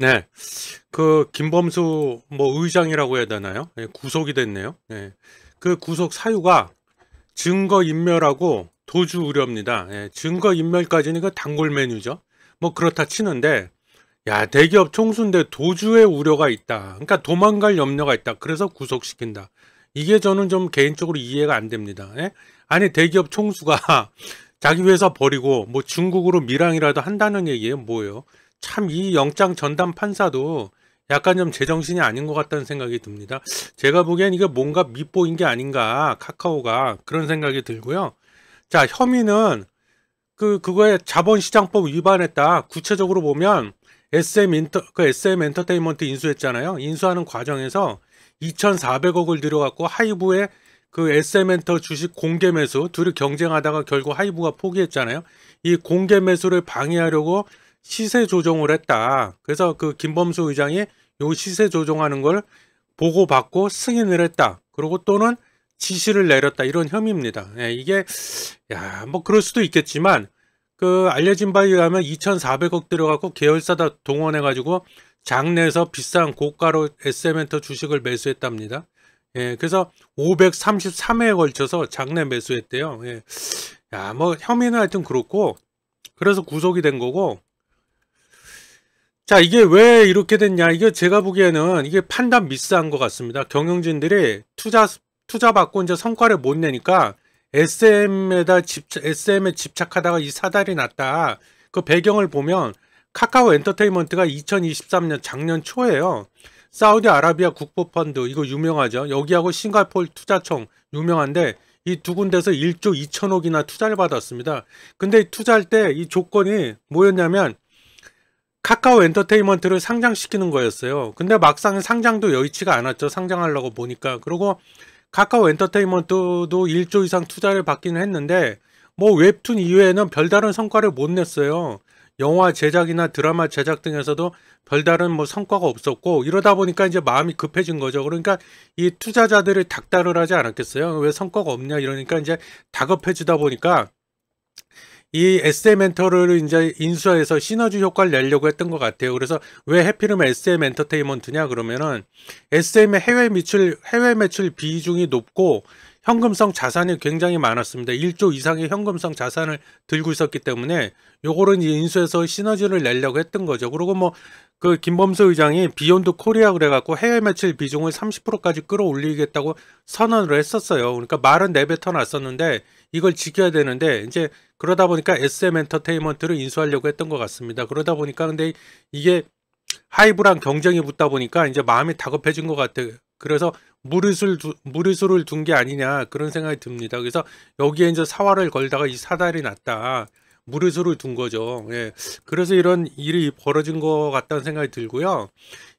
네. 그 김범수 뭐 의장이라고 해야 되나요? 예, 구속이 됐네요. 예. 그 구속 사유가 증거 인멸하고 도주 우려입니다. 예, 증거 인멸까지는 그 단골 메뉴죠. 뭐 그렇다 치는데 야, 대기업 총수인데 도주의 우려가 있다. 그러니까 도망갈 염려가 있다. 그래서 구속시킨다. 이게 저는 좀 개인적으로 이해가 안 됩니다. 예? 아니 대기업 총수가 자기 회사 버리고 뭐 중국으로 밀항이라도 한다는 얘기예요. 뭐예요? 참 이 영장 전담 판사도 약간 좀 제정신이 아닌 것 같다는 생각이 듭니다. 제가 보기엔 이게 뭔가 밉보인 게 아닌가 카카오가 그런 생각이 들고요. 자, 혐의는 그거에 자본시장법 위반했다. 구체적으로 보면 SM 엔터테인먼트 인수했잖아요. 인수하는 과정에서 2,400억을 들여갖고 하이브에 그 SM 엔터 주식 공개 매수 둘이 경쟁하다가 결국 하이브가 포기했잖아요. 이 공개 매수를 방해하려고 시세 조정을 했다. 그래서 그 김범수 의장이 요 시세 조정하는 걸 보고받고 승인을 했다. 그리고 또는 지시를 내렸다. 이런 혐의입니다. 예, 이게 야, 뭐 그럴 수도 있겠지만 그 알려진 바에 의하면 2,400억 들어가고 계열사다 동원해가지고 장내에서 비싼 고가로 SM엔터 주식을 매수했답니다. 예, 그래서 533회에 걸쳐서 장내 매수했대요. 예. 야, 뭐 혐의는 하여튼 그렇고 그래서 구속이 된 거고. 자, 이게 왜 이렇게 됐냐? 이게 제가 보기에는 이게 판단 미스한 것 같습니다. 경영진들이 투자 받고 이제 성과를 못 내니까 SM에 집착하다가 이 사달이 났다. 그 배경을 보면 카카오 엔터테인먼트가 2023년 작년 초에요. 사우디아라비아 국보펀드 이거 유명하죠. 여기하고 싱가포르 투자청 유명한데 이 두 군데서 1조 2천억이나 투자를 받았습니다. 근데 투자할 때 이 조건이 뭐였냐면 카카오 엔터테인먼트를 상장시키는 거였어요. 근데 막상 상장도 여의치가 않았죠. 상장하려고 보니까. 그리고 카카오 엔터테인먼트도 1조 이상 투자를 받기는 했는데 뭐 웹툰 이외에는 별다른 성과를 못 냈어요. 영화 제작이나 드라마 제작 등에서도 별다른 뭐 성과가 없었고 이러다 보니까 이제 마음이 급해진 거죠. 그러니까 이 투자자들이 닥달을 하지 않았겠어요. 왜 성과가 없냐 이러니까 이제 다급해지다 보니까 이 SM엔터를 이제 인수해서 시너지 효과를 내려고 했던 것 같아요. 그래서 왜 해피름 SM 엔터테인먼트냐 그러면은 SM의 해외 매출 비중이 높고 현금성 자산이 굉장히 많았습니다. 1조 이상의 현금성 자산을 들고 있었기 때문에 요거를 이제 인수해서 시너지를 내려고 했던 거죠. 그리고 뭐 그 김범수 의장이 비욘드 코리아 그래갖고 해외 매출 비중을 30%까지 끌어올리겠다고 선언을 했었어요. 그러니까 말은 내뱉어 놨었는데 이걸 지켜야 되는데 이제 그러다 보니까 SM 엔터테인먼트를 인수하려고 했던 것 같습니다. 그러다 보니까 근데 이게 하이브랑 경쟁이 붙다 보니까 이제 마음이 다급해진 것 같아요. 그래서 무리수를 둔 게 아니냐 그런 생각이 듭니다. 그래서 여기에 이제 사활을 걸다가 이 사달이 났다. 무리수를 둔 거죠. 예. 그래서 이런 일이 벌어진 것 같다는 생각이 들고요.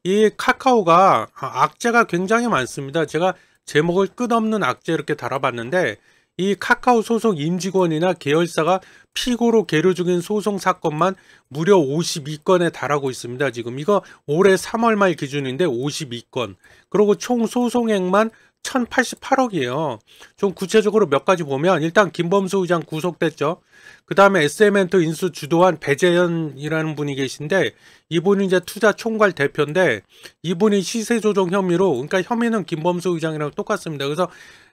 이 카카오가 악재가 굉장히 많습니다. 제가 제목을 끝없는 악재 이렇게 달아봤는데 이 카카오 소속 임직원이나 계열사가 피고로 계류 중인 소송 사건만 무려 52건에 달하고 있습니다. 지금 이거 올해 3월 말 기준인데 52건. 그리고 총 소송액만 1,088억이에요. 좀 구체적으로 몇 가지 보면 일단 김범수 의장 구속됐죠. 그 다음에 SM엔터 인수 주도한 배재현이라는 분이 계신데 이분이 이제 투자 총괄 대표인데 이분이 시세 조정 혐의로 그러니까 혐의는 김범수 의장이랑 똑같습니다. 그래서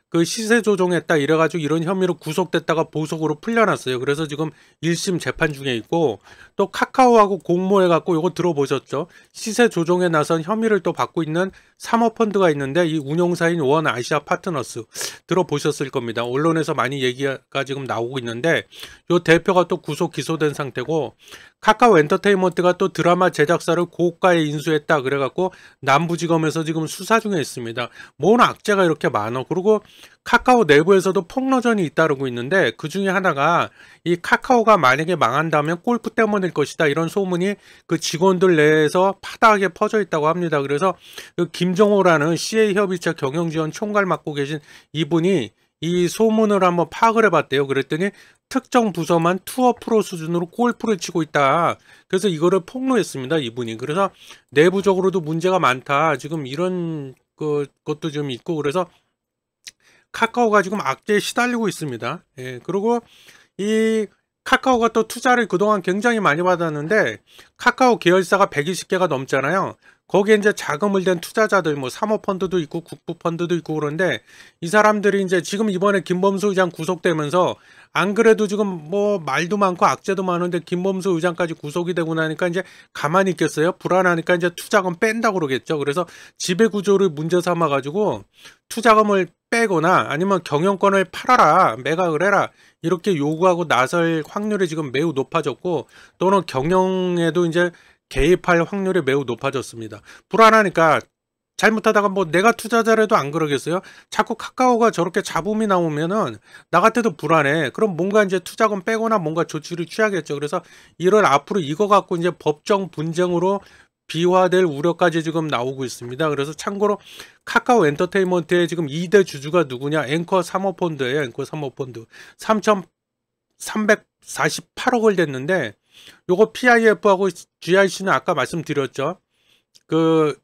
그 시세 조종했다 이래가지고 이런 혐의로 구속됐다가 보석으로 풀려났어요. 그래서 지금 1심 재판 중에 있고 또 카카오하고 공모해갖고 이거 들어보셨죠? 시세 조종에 나선 혐의를 또 받고 있는 사모펀드가 있는데 이 운용사인 원 아시아 파트너스 들어보셨을 겁니다. 언론에서 많이 얘기가 지금 나오고 있는데 이 대표가 또 구속 기소된 상태고 카카오 엔터테인먼트가 또 드라마 제작사를 고가에 인수했다 그래갖고 남부지검에서 지금 수사 중에 있습니다. 뭔 악재가 이렇게 많아. 그리고 카카오 내부에서도 폭로전이 잇따르고 있는데 그 중에 하나가 이 카카오가 만약에 망한다면 골프 때문일 것이다 이런 소문이 그 직원들 내에서 파다하게 퍼져 있다고 합니다. 그래서 그 김정호라는 CA협의체 경영지원 총괄 맡고 계신 이분이 이 소문을 한번 파악을 해봤대요. 그랬더니 특정 부서만 투어 프로 수준으로 골프를 치고 있다. 그래서 이거를 폭로했습니다. 이분이. 그래서 내부적으로도 문제가 많다. 지금 이런 것도 좀 있고 그래서 카카오가 지금 악재에 시달리고 있습니다. 예, 그리고 이 카카오가 또 투자를 그동안 굉장히 많이 받았는데 카카오 계열사가 120개가 넘잖아요. 거기에 이제 자금을 댄 투자자들 뭐 사모펀드도 있고 국부펀드도 있고 그런데 이 사람들이 이제 지금 이번에 김범수 의장 구속되면서 안 그래도 지금 뭐 말도 많고 악재도 많은데 김범수 의장까지 구속이 되고 나니까 이제 가만히 있겠어요? 불안하니까 이제 투자금 뺀다고 그러겠죠. 그래서 지배 구조를 문제 삼아 가지고 투자금을 빼거나 아니면 경영권을 팔아라, 매각을 해라 이렇게 요구하고 나설 확률이 지금 매우 높아졌고 또는 경영에도 이제 개입할 확률이 매우 높아졌습니다. 불안하니까 잘못하다가 뭐 내가 투자자라도 안 그러겠어요? 자꾸 카카오가 저렇게 잡음이 나오면은 나 같아도 불안해. 그럼 뭔가 이제 투자금 빼거나 뭔가 조치를 취하겠죠. 그래서 이런 앞으로 이거 갖고 이제 법정 분쟁으로 비화될 우려까지 지금 나오고 있습니다. 그래서 참고로 카카오 엔터테인먼트의 지금 2대 주주가 누구냐? 앵커 사모펀드예요. 앵커 사모펀드. 3,348억을 냈는데 요거 PIF하고 GIC는 아까 말씀드렸죠. 그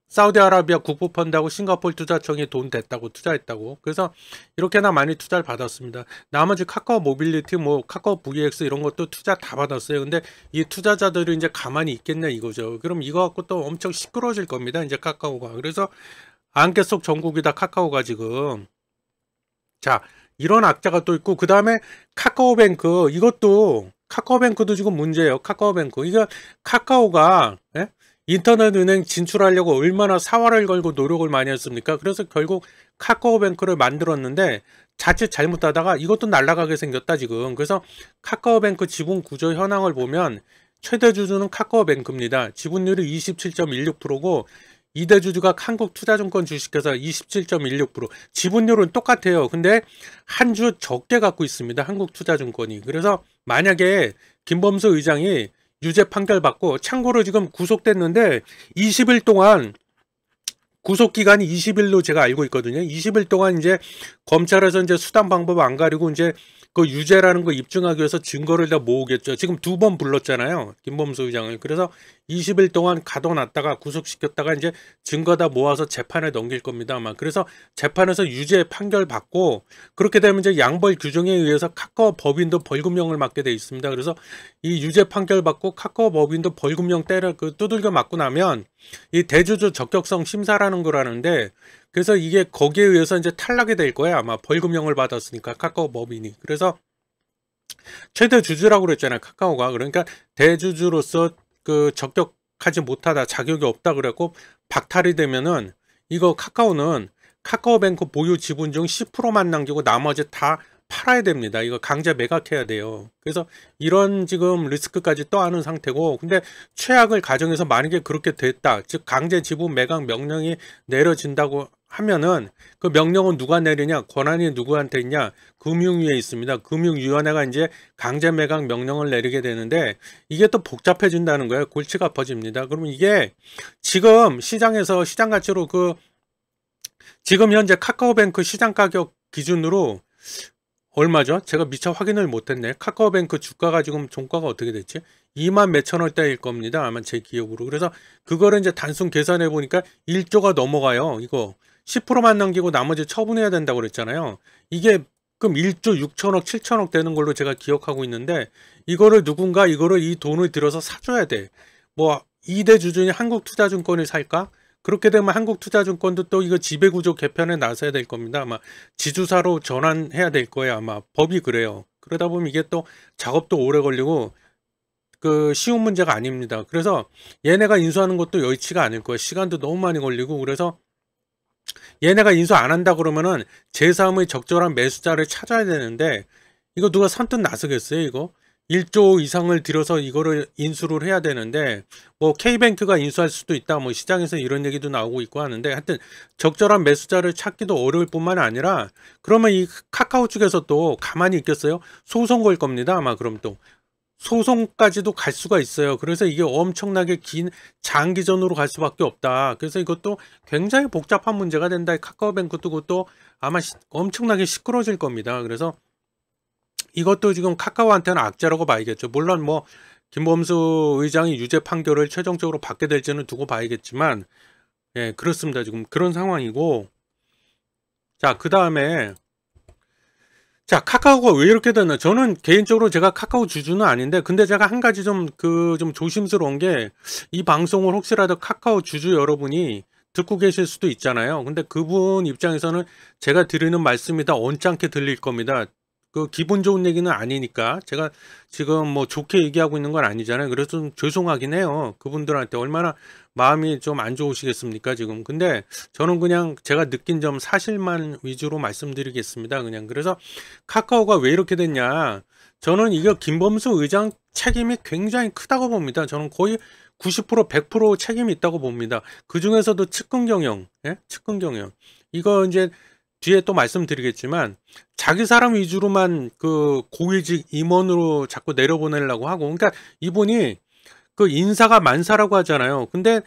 사우디아라비아 국부펀드하고 싱가포르 투자청이 돈 댔다고 투자했다고. 그래서 이렇게나 많이 투자를 받았습니다. 나머지 카카오 모빌리티 뭐 카카오 VX 이런 것도 투자 다 받았어요. 근데 이 투자자들이 이제 가만히 있겠냐 이거죠. 그럼 이거 갖고 또 엄청 시끄러워질 겁니다. 이제 카카오가. 그래서 안개 속 전국이다 카카오가 지금. 자, 이런 악재가 또 있고 그다음에 카카오뱅크 이것도 카카오뱅크도 지금 문제예요. 카카오뱅크. 이거 카카오가 인터넷 은행 진출하려고 얼마나 사활을 걸고 노력을 많이 했습니까? 그래서 결국 카카오뱅크를 만들었는데 자칫 잘못하다가 이것도 날아가게 생겼다 지금. 그래서 카카오뱅크 지분 구조 현황을 보면 최대 주주는 카카오뱅크입니다. 지분율이 27.16%고 2대 주주가 한국투자증권 주식회사 27.16%. 지분율은 똑같아요. 근데 한 주 적게 갖고 있습니다. 한국투자증권이. 그래서 만약에 김범수 의장이 유죄 판결 받고 참고로 지금 구속됐는데 20일 동안 구속 기간이 20일로 제가 알고 있거든요. 20일 동안 이제 검찰에서 이제 수단 방법 안 가리고 이제 그 유죄라는 거 입증하기 위해서 증거를 다 모으겠죠. 지금 2번 불렀잖아요. 김범수 의장을. 그래서 20일 동안 가둬놨다가 구속시켰다가 이제 증거 다 모아서 재판에 넘길 겁니다. 아마. 그래서 재판에서 유죄 판결 받고 그렇게 되면 이제 양벌 규정에 의해서 카카오 법인도 벌금형을 맞게 돼 있습니다. 그래서 이 유죄 판결 받고 카카오 법인도 벌금형 두들겨 맞고 나면 이 대주주 적격성 심사라는 거라는데 그래서 이게 거기에 의해서 이제 탈락이 될 거야. 아마 벌금형을 받았으니까 카카오 법인이. 그래서 최대 주주라고 그랬잖아요. 카카오가. 그러니까 대주주로서 그 적격하지 못하다 자격이 없다 그랬고 박탈이 되면은 이거 카카오는 카카오뱅크 보유 지분 중 10%만 남기고 나머지 다 팔아야 됩니다. 이거 강제 매각해야 돼요. 그래서 이런 지금 리스크까지 떠안은 상태고 근데 최악을 가정해서 만약에 그렇게 됐다. 즉 강제 지분 매각 명령이 내려진다고 하면은 그 명령은 누가 내리냐? 권한이 누구한테 있냐? 금융위에 있습니다. 금융위원회가 이제 강제 매각 명령을 내리게 되는데 이게 또 복잡해진다는 거예요. 골치가 아파집니다. 그러면 이게 지금 시장에서 시장 가치로 그 지금 현재 카카오뱅크 시장 가격 기준으로 얼마죠? 제가 미처 확인을 못했네. 카카오뱅크 주가가 지금 종가가 어떻게 됐지? 2만 몇천 원대일 겁니다. 아마 제 기억으로. 그래서 그거를 이제 단순 계산해 보니까 1조가 넘어가요. 이거 10%만 남기고 나머지 처분해야 된다고 그랬잖아요. 이게 그럼 1조 6천억, 7천억 되는 걸로 제가 기억하고 있는데 이거를 누군가 이거를 이 돈을 들여서 사줘야 돼. 뭐 2대 주주니 한국투자증권을 살까? 그렇게 되면 한국투자증권도 또 이거 지배구조 개편에 나서야 될 겁니다. 아마 지주사로 전환해야 될 거예요. 아마 법이 그래요. 그러다 보면 이게 또 작업도 오래 걸리고 그 쉬운 문제가 아닙니다. 그래서 얘네가 인수하는 것도 여의치가 않을 거예요. 시간도 너무 많이 걸리고 그래서 얘네가 인수 안 한다 그러면은 제3의 적절한 매수자를 찾아야 되는데 이거 누가 선뜻 나서겠어요 이거? 1조 이상을 들여서 이거를 인수를 해야 되는데 뭐 K뱅크가 인수할 수도 있다 뭐 시장에서 이런 얘기도 나오고 있고 하는데 하여튼 적절한 매수자를 찾기도 어려울 뿐만 아니라 그러면 이 카카오 측에서 또 가만히 있겠어요? 소송 걸 겁니다 아마. 그럼 또 소송까지도 갈 수가 있어요. 그래서 이게 엄청나게 긴 장기전으로 갈 수밖에 없다. 그래서 이것도 굉장히 복잡한 문제가 된다. 카카오뱅크도 그것도 아마 엄청나게 시끄러워질 겁니다. 그래서 이것도 지금 카카오한테는 악재라고 봐야겠죠. 물론 뭐 김범수 의장이 유죄 판결을 최종적으로 받게 될지는 두고 봐야겠지만 예, 그렇습니다. 지금 그런 상황이고 자, 그 다음에 자, 카카오가 왜 이렇게 됐나? 저는 개인적으로 제가 카카오 주주는 아닌데, 근데 제가 한 가지 좀 조심스러운 게, 이 방송을 혹시라도 카카오 주주 여러분이 듣고 계실 수도 있잖아요. 근데 그분 입장에서는 제가 드리는 말씀이 다 언짢게 들릴 겁니다. 그 기분 좋은 얘기는 아니니까. 제가 지금 뭐 좋게 얘기하고 있는 건 아니잖아요. 그래서 좀 죄송하긴 해요. 그분들한테 얼마나 마음이 좀 안 좋으시겠습니까, 지금. 근데 저는 그냥 제가 느낀 점 사실만 위주로 말씀드리겠습니다. 그냥. 그래서 카카오가 왜 이렇게 됐냐. 저는 이거 김범수 의장 책임이 굉장히 크다고 봅니다. 저는 거의 90% 100% 책임이 있다고 봅니다. 그 중에서도 측근 경영, 예? 측근 경영. 이거 이제 뒤에 또 말씀드리겠지만 자기 사람 위주로만 그 고위직 임원으로 자꾸 내려보내려고 하고, 그러니까 이분이 그 인사가 만사라고 하잖아요. 근데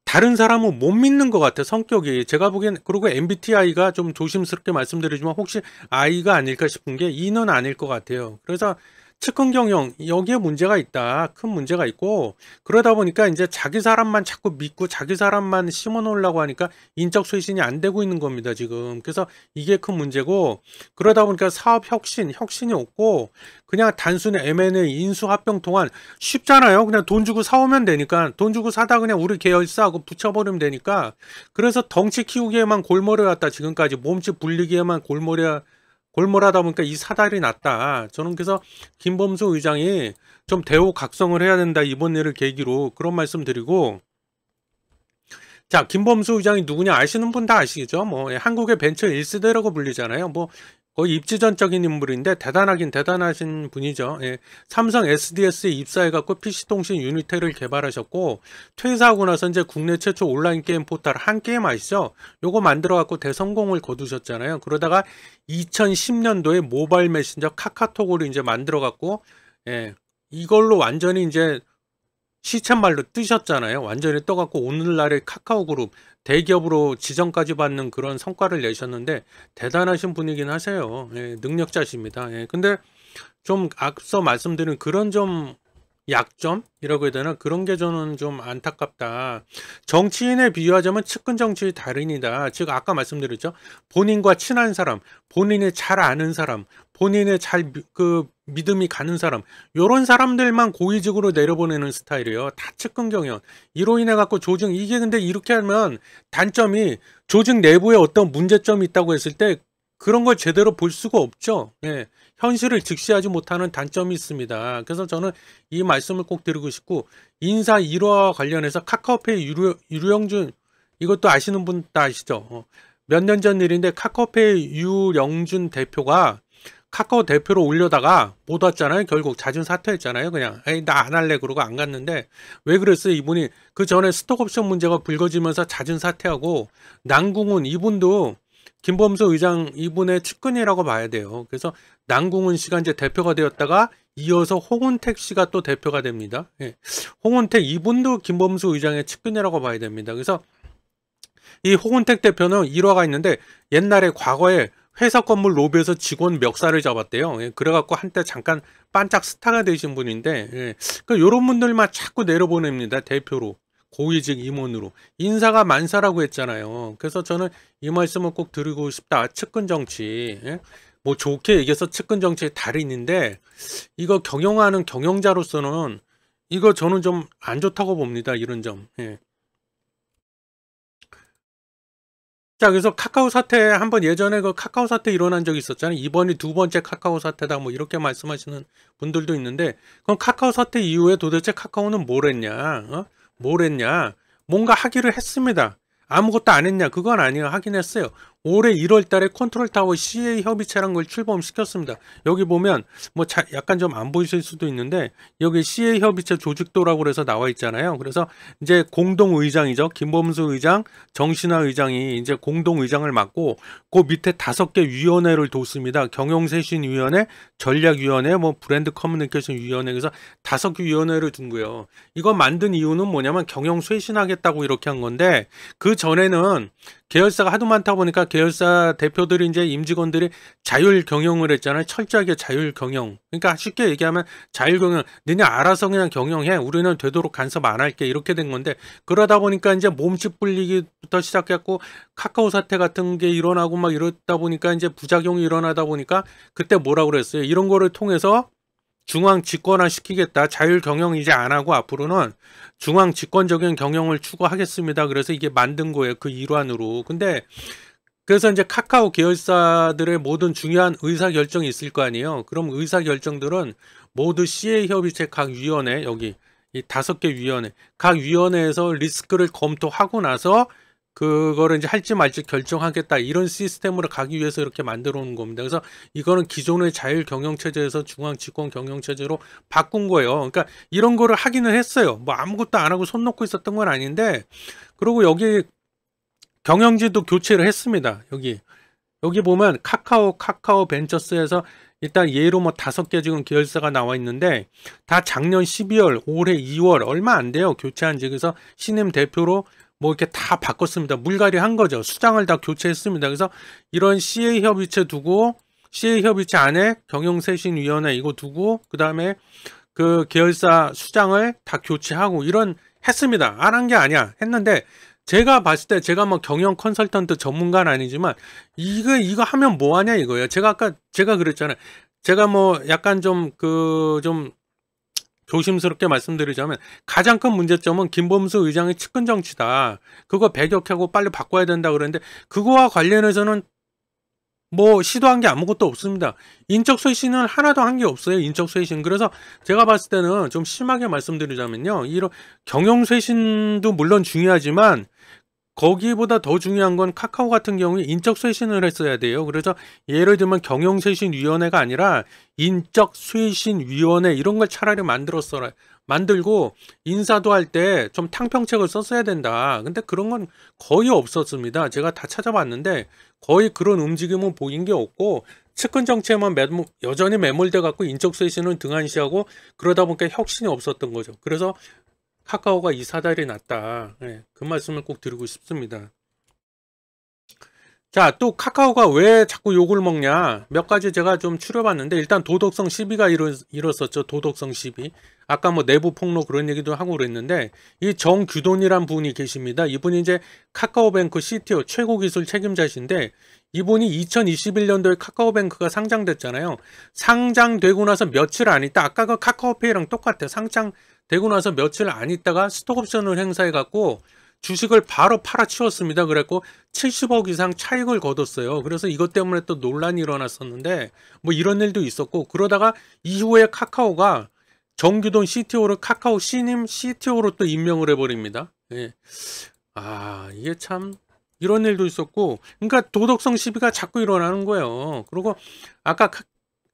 다른 사람은 못 믿는 것 같아, 성격이. 제가 보기엔. 그리고 MBTI가 좀 조심스럽게 말씀드리지만 혹시 I가 아닐까 싶은 게 E는 아닐 것 같아요. 그래서 측근 경영, 여기에 문제가 있다. 큰 문제가 있고, 그러다 보니까 이제 자기 사람만 자꾸 믿고 자기 사람만 심어 놓으려고 하니까 인적 쇄신이 안 되고 있는 겁니다, 지금. 그래서 이게 큰 문제고, 그러다 보니까 사업 혁신이 없고, 그냥 단순히 M&A, 인수합병 동안 쉽잖아요. 그냥 돈 주고 사오면 되니까. 돈 주고 사다 그냥 우리 계열사하고 붙여버리면 되니까. 그래서 덩치 키우기에만 골머리 왔다, 지금까지. 몸집 불리기에만 골몰하다 보니까 이 사달이 났다. 저는 그래서 김범수 의장이 좀 대우각성을 해야 된다, 이번 일을 계기로. 그런 말씀 드리고. 자, 김범수 의장이 누구냐 아시는 분 다 아시죠? 뭐 한국의 벤처 1세대라고 불리잖아요. 뭐 거의 입지전적인 인물인데 대단하신 분이죠. 예. 삼성 SDS에 입사해갖고 PC통신 유니텔을 개발하셨고, 퇴사하고 나서 이제 국내 최초 온라인 게임 포털 한게임 아시죠? 요거 만들어갖고 대성공을 거두셨잖아요. 그러다가 2010년도에 모바일 메신저 카카오톡을 이제 만들어갖고, 예, 이걸로 완전히 이제 시쳇말로 뜨셨잖아요. 완전히 떠갖고 오늘날의 카카오그룹 대기업으로 지정까지 받는 그런 성과를 내셨는데 대단하신 분이긴 하세요. 예, 능력자십니다. 예, 근데 좀 앞서 말씀드린 그런 좀 약점이라고 해야 되나? 그런 게 저는 좀 안타깝다. 정치인에 비유하자면 측근 정치의 달인이다. 즉 아까 말씀드렸죠. 본인과 친한 사람, 본인이 잘 아는 사람, 본인의 그 믿음이 가는 사람, 요런 사람들만 고위직으로 내려보내는 스타일이에요. 다 측근 경영. 이로 인해 갖고 조직, 이게 근데 이렇게 하면 단점이 조직 내부에 어떤 문제점이 있다고 했을 때 그런 걸 제대로 볼 수가 없죠. 예. 현실을 직시하지 못하는 단점이 있습니다. 그래서 저는 이 말씀을 꼭 드리고 싶고, 인사 일화와 관련해서 카카오페이 유영준, 이것도 아시는 분 다 아시죠? 몇 년 전 일인데 카카오페이 유영준 대표가 카카오 대표로 올려다가 못 왔잖아요. 결국 잦은 사퇴했잖아요. 그냥 에이 나 안 할래 그러고 안 갔는데, 왜 그랬어요? 이분이 그 전에 스톡옵션 문제가 불거지면서 잦은 사퇴하고, 남궁훈 이분도 김범수 의장 이분의 측근이라고 봐야 돼요. 그래서 남궁훈 씨가 이제 대표가 되었다가 이어서 홍은택 씨가 또 대표가 됩니다. 예. 홍은택 이분도 김범수 의장의 측근이라고 봐야 됩니다. 그래서 이 홍은택 대표는 일화가 있는데, 옛날에 과거에 회사 건물 로비에서 직원 멱살을 잡았대요. 예, 그래갖고 한때 잠깐 반짝 스타가 되신 분인데, 예, 그러니까 이런 분들만 자꾸 내려보냅니다. 대표로. 고위직 임원으로. 인사가 만사라고 했잖아요. 그래서 저는 이 말씀을 꼭 드리고 싶다. 측근 정치. 예? 뭐 좋게 얘기해서 측근 정치의 달인인데, 이거 경영하는 경영자로서는 이거 저는 좀 안 좋다고 봅니다. 이런 점. 예. 자, 그래서 카카오 사태 한번 예전에 그 카카오 사태 일어난 적이 있었잖아요. 이번이 두 번째 카카오 사태다 뭐 이렇게 말씀하시는 분들도 있는데, 그럼 카카오 사태 이후에 도대체 카카오는 뭘 했냐? 뭘 했냐? 뭔가 하기를 했습니다. 아무것도 안 했냐? 그건 아니에요. 하긴 했어요. 올해 1월 달에 컨트롤타워 CA 협의체라는 걸 출범시켰습니다. 여기 보면 뭐 약간 좀 안 보이실 수도 있는데, 여기 CA 협의체 조직도라고 그래서 나와 있잖아요. 그래서 이제 공동의장이죠. 김범수 의장, 정신화 의장이 이제 공동의장을 맡고, 그 밑에 5개 위원회를 뒀습니다. 경영쇄신위원회, 전략위원회, 뭐 브랜드 커뮤니케이션 위원회. 그래서 5개 위원회를 둔 거예요. 이거 만든 이유는 뭐냐면 경영쇄신하겠다고 이렇게 한 건데, 그 전에는 계열사가 하도 많다 보니까 계열사 대표들이 이제 임직원들이 자율 경영을 했잖아요. 철저하게 자율 경영. 그러니까 쉽게 얘기하면 자율 경영. 너네 알아서 그냥 경영해. 우리는 되도록 간섭 안 할게. 이렇게 된 건데 그러다 보니까 이제 몸집 불리기부터 시작했고 카카오 사태 같은 게 일어나고 막 이러다 보니까 이제 부작용이 일어나다 보니까 그때 뭐라고 그랬어요. 이런 거를 통해서 중앙 집권화 시키겠다. 자율 경영 이제 안 하고 앞으로는 중앙 집권적인 경영을 추구하겠습니다. 그래서 이게 만든 거예요. 그 일환으로. 근데 그래서 이제 카카오 계열사들의 모든 중요한 의사결정이 있을 거 아니에요. 그럼 의사결정들은 모두 CA협의체 각 위원회, 여기 이 5개 위원회, 각 위원회에서 리스크를 검토하고 나서 그거를 이제 할지 말지 결정하겠다. 이런 시스템으로 가기 위해서 이렇게 만들어 놓은 겁니다. 그래서 이거는 기존의 자율 경영 체제에서 중앙 집권 경영 체제로 바꾼 거예요. 그러니까 이런 거를 하기는 했어요. 뭐 아무것도 안 하고 손 놓고 있었던 건 아닌데, 그리고 여기 경영진도 교체를 했습니다. 여기 보면 카카오 벤처스에서 일단 예로 뭐 5개 지금 계열사가 나와 있는데 다 작년 12월, 올해 2월 얼마 안 돼요. 교체한 지. 그래서 신임 대표로 뭐 이렇게 다 바꿨습니다. 물갈이 한 거죠. 수장을 다 교체했습니다. 그래서 이런 CA협의체 두고 CA협의체 안에 경영쇄신위원회 이거 두고 그 다음에 그 계열사 수장을 다 교체하고 이런 했습니다. 안 한 게 아니야. 했는데 제가 봤을 때 제가 뭐 경영 컨설턴트 전문가는 아니지만 이거 하면 뭐 하냐 이거예요. 제가 그랬잖아요. 제가 뭐 약간 좀 조심스럽게 말씀드리자면 가장 큰 문제점은 김범수 의장의 측근 정치다. 그거 배격하고 빨리 바꿔야 된다 그랬는데 그거와 관련해서는 뭐 시도한 게 아무것도 없습니다. 인적 쇄신은 하나도 한 게 없어요. 인적 쇄신. 그래서 제가 봤을 때는 좀 심하게 말씀드리자면요. 이런 경영 쇄신도 물론 중요하지만 거기보다 더 중요한 건 카카오 같은 경우에 인적 쇄신을 했어야 돼요. 그래서 예를 들면 경영쇄신위원회가 아니라 인적쇄신위원회 이런 걸 차라리 만들고 인사도 할 때 좀 탕평책을 썼어야 된다. 근데 그런 건 거의 없었습니다. 제가 다 찾아봤는데 거의 그런 움직임은 보인 게 없고 측근 정치에만 여전히 매몰돼 갖고 인적쇄신은 등한시하고 그러다 보니까 혁신이 없었던 거죠. 그래서 카카오가 이 사달이 났다. 네, 그 말씀을 꼭 드리고 싶습니다. 자, 또 카카오가 왜 자꾸 욕을 먹냐? 몇 가지 제가 좀 추려봤는데 일단 도덕성 시비가 일었었죠. 도덕성 시비. 아까 뭐 내부 폭로 그런 얘기도 하고 그랬는데 이 정규돈이란 분이 계십니다. 이분이 이제 카카오뱅크 CTO 최고 기술 책임자신데 이분이 2021년도에 카카오뱅크가 상장됐잖아요. 상장되고 나서 며칠 안 있다. 아까 그 카카오페이랑 똑같아요. 상장되고 나서 며칠 안 있다가 스톡옵션을 행사해 갖고 주식을 바로 팔아치웠습니다. 그랬고 70억 이상 차익을 거뒀어요. 그래서 이것 때문에 또 논란이 일어났었는데 뭐 이런 일도 있었고 그러다가 이후에 카카오가 정규돈 CTO를 카카오 신임 CTO로 또 임명을 해버립니다. 예. 이게 참 이런 일도 있었고 그러니까 도덕성 시비가 자꾸 일어나는 거예요. 그리고 아까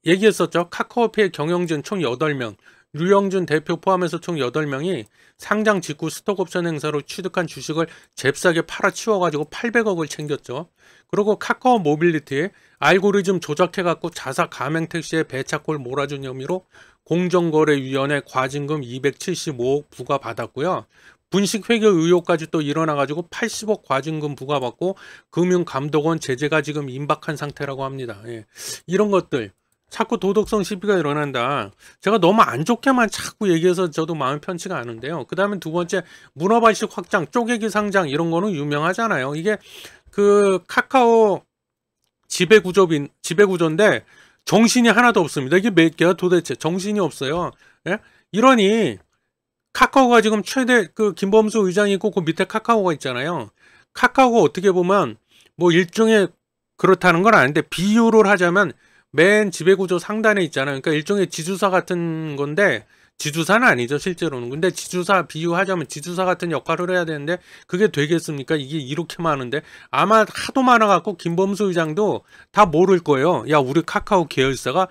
얘기했었죠. 카카오페이 경영진 총 8명 류영준 대표 포함해서 총 8명이 상장 직후 스톡옵션 행사로 취득한 주식을 잽싸게 팔아치워가지고 800억을 챙겼죠. 그리고 카카오 모빌리티 알고리즘 조작해갖고 자사 가맹택시에 배차콜 몰아준 혐의로 공정거래위원회 과징금 275억 부과받았고요. 분식회계 의혹까지 또 일어나가지고 80억 과징금 부과받고 금융감독원 제재가 지금 임박한 상태라고 합니다. 예. 이런 것들 자꾸 도덕성 시비가 일어난다. 제가 너무 안 좋게만 자꾸 얘기해서 저도 마음 편치가 않은데요. 그 다음에 두 번째 문어발식 확장, 쪼개기 상장 이런 거는 유명하잖아요. 이게 그 카카오 지배구조인데 정신이 하나도 없습니다. 이게 몇 개야 도대체 정신이 없어요. 예? 이러니 카카오가 지금 최대 그 김범수 의장이 있고 그 밑에 카카오가 있잖아요. 카카오가 어떻게 보면 뭐 일종의 그렇다는 건 아닌데 비유를 하자면 맨 지배구조 상단에 있잖아요. 그러니까 일종의 지주사 같은 건데 지주사는 아니죠 실제로는. 근데 지주사 비유하자면 지주사 같은 역할을 해야 되는데 그게 되겠습니까? 이게 이렇게 많은데 아마 하도 많아갖고 김범수 의장도 다 모를 거예요. 야 우리 카카오 계열사가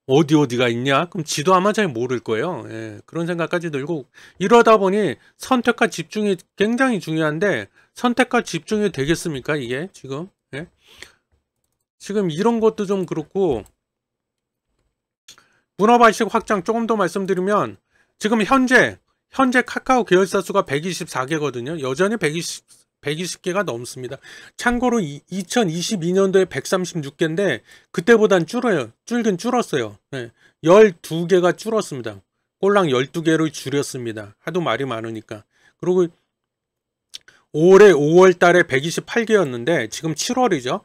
어디가 있냐? 그럼 지도 아마 잘 모를 거예요. 예, 그런 생각까지 들고 이러다 보니 선택과 집중이 굉장히 중요한데 선택과 집중이 되겠습니까? 이게 지금 예? 지금 이런 것도 좀 그렇고 문어발식 확장 조금 더 말씀드리면 지금 현재 카카오 계열사 수가 124개거든요. 여전히 120개가 넘습니다. 참고로 2022년도에 136개인데 그때보단 줄긴 줄었어요. 네, 12개가 줄었습니다. 꼴랑 12개로 줄였습니다. 하도 말이 많으니까. 그리고 올해 5월 달에 128개였는데 지금 7월이죠.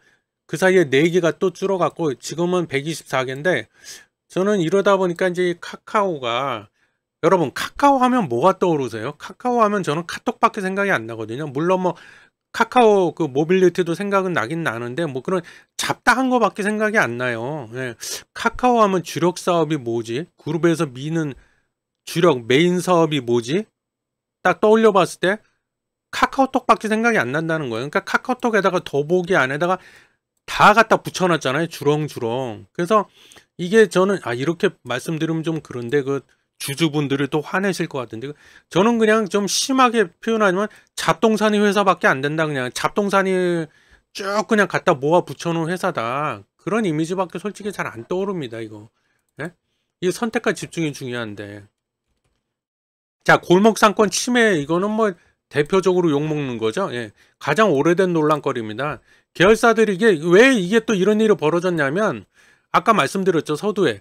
그 사이에 4개가 또 줄어갖고 지금은 124개인데 저는 이러다 보니까 이제 카카오가, 여러분 카카오 하면 뭐가 떠오르세요? 카카오 하면 저는 카톡밖에 생각이 안 나거든요. 물론 뭐 카카오 그 모빌리티도 생각은 나긴 나는데 뭐 그런 잡다한 거밖에 생각이 안 나요. 예. 카카오 하면 주력 사업이 뭐지? 그룹에서 미는 주력 메인 사업이 뭐지? 딱 떠올려 봤을 때 카카오톡밖에 생각이 안 난다는 거예요. 그러니까 카카오톡에다가 더보기 안에다가 다 갖다 붙여놨잖아요. 주렁주렁. 그래서 이게 저는 이렇게 말씀드리면 좀 그런데 그 주주분들이 또 화내실 것 같은데 저는 그냥 좀 심하게 표현하지만 잡동사니 회사밖에 안 된다. 그냥 잡동사니 쭉 그냥 갖다 모아 붙여놓은 회사다. 그런 이미지밖에 솔직히 잘 안 떠오릅니다. 이거. 예? 이 선택과 집중이 중요한데. 자, 골목상권 침해, 이거는 뭐 대표적으로 욕먹는 거죠. 예. 가장 오래된 논란거리입니다. 계열사들이 왜 이게 또 이런 일이 벌어졌냐면 아까 말씀드렸죠. 서두에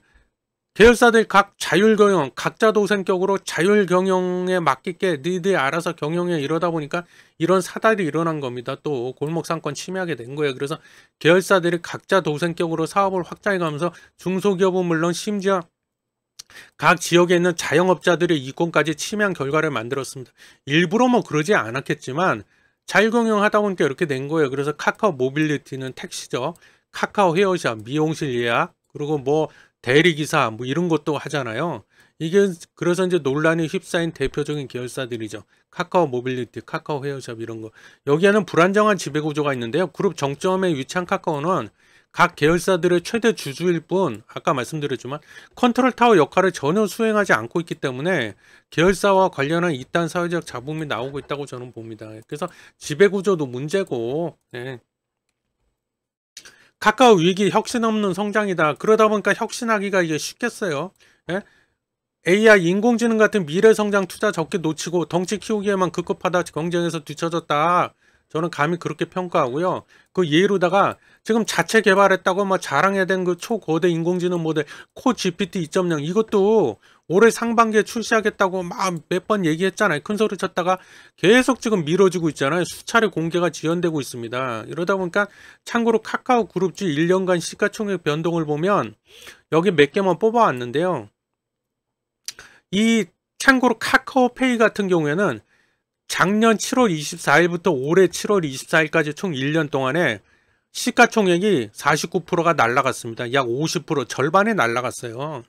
계열사들 각 자율경영, 각자 도생격으로 자율경영에 맡기게 너희들이 알아서 경영해, 이러다 보니까 이런 사달이 일어난 겁니다. 또 골목상권 침해하게 된 거예요. 그래서 계열사들이 각자 도생격으로 사업을 확장해가면서 중소기업은 물론 심지어 각 지역에 있는 자영업자들의 이권까지 침해한 결과를 만들었습니다. 일부러 뭐 그러지 않았겠지만 자율경영 하다 보니까 이렇게 된 거예요. 그래서 카카오 모빌리티는 택시죠. 카카오 헤어샵, 미용실 예약, 그리고 뭐 대리기사 뭐 이런 것도 하잖아요. 이게 그래서 이제 논란이 휩싸인 대표적인 계열사들이죠. 카카오 모빌리티, 카카오 헤어샵 이런 거. 여기에는 불안정한 지배구조가 있는데요. 그룹 정점에 위치한 카카오는 각 계열사들의 최대 주주일 뿐, 아까 말씀드렸지만 컨트롤 타워 역할을 전혀 수행하지 않고 있기 때문에 계열사와 관련한 이딴 사회적 잡음이 나오고 있다고 저는 봅니다. 그래서 지배구조도 문제고, 네. 카카오 위기 혁신 없는 성장이다. 그러다 보니까 혁신하기가 이게 쉽겠어요. 예? AI 인공지능 같은 미래 성장 투자 적게 놓치고 덩치 키우기에만 급급하다 경쟁에서 뒤처졌다. 저는 감히 그렇게 평가하고요. 그 예로다가 지금 자체 개발했다고 막 자랑해야 된 그 초거대 인공지능 모델 코 GPT 2.0 이것도 올해 상반기에 출시하겠다고 막 몇 번 얘기했잖아요. 큰 소리 쳤다가 계속 지금 미뤄지고 있잖아요. 수차례 공개가 지연되고 있습니다. 이러다 보니까 참고로 카카오 그룹주 1년간 시가총액 변동을 보면 여기 몇 개만 뽑아왔는데요. 이 참고로 카카오페이 같은 경우에는 작년 7월 24일부터 올해 7월 24일까지 총 1년 동안에 시가총액이 49%가 날라갔습니다. 약 50% 절반이 날라갔어요.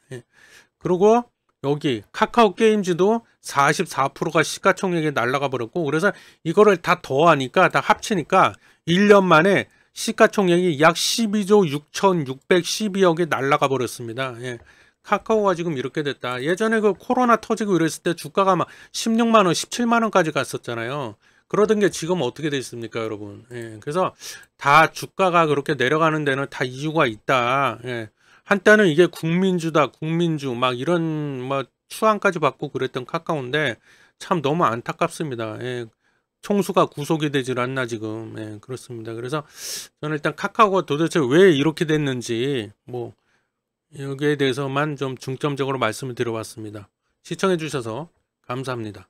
그리고 여기 카카오 게임즈도 44%가 시가총액이 날라가 버렸고, 그래서 이거를 다 더하니까 다 합치니까 1년 만에 시가총액이 약 12조 6,612억이 날라가 버렸습니다. 카카오가 지금 이렇게 됐다. 예전에 그 코로나 터지고 이랬을 때 주가가 막 16만원, 17만원까지 갔었잖아요. 그러던 게 지금 어떻게 됐습니까, 여러분? 그래서 다 주가가 그렇게 내려가는 데는 다 이유가 있다. 한때는 이게 국민주다, 국민주, 막 이런 막 추앙까지 받고 그랬던 카카오인데 참 너무 안타깝습니다. 총수가 구속이 되질 않나 지금. 그렇습니다. 그래서 저는 일단 카카오가 도대체 왜 이렇게 됐는지 뭐 여기에 대해서만 좀 중점적으로 말씀을 드려봤습니다. 시청해 주셔서 감사합니다.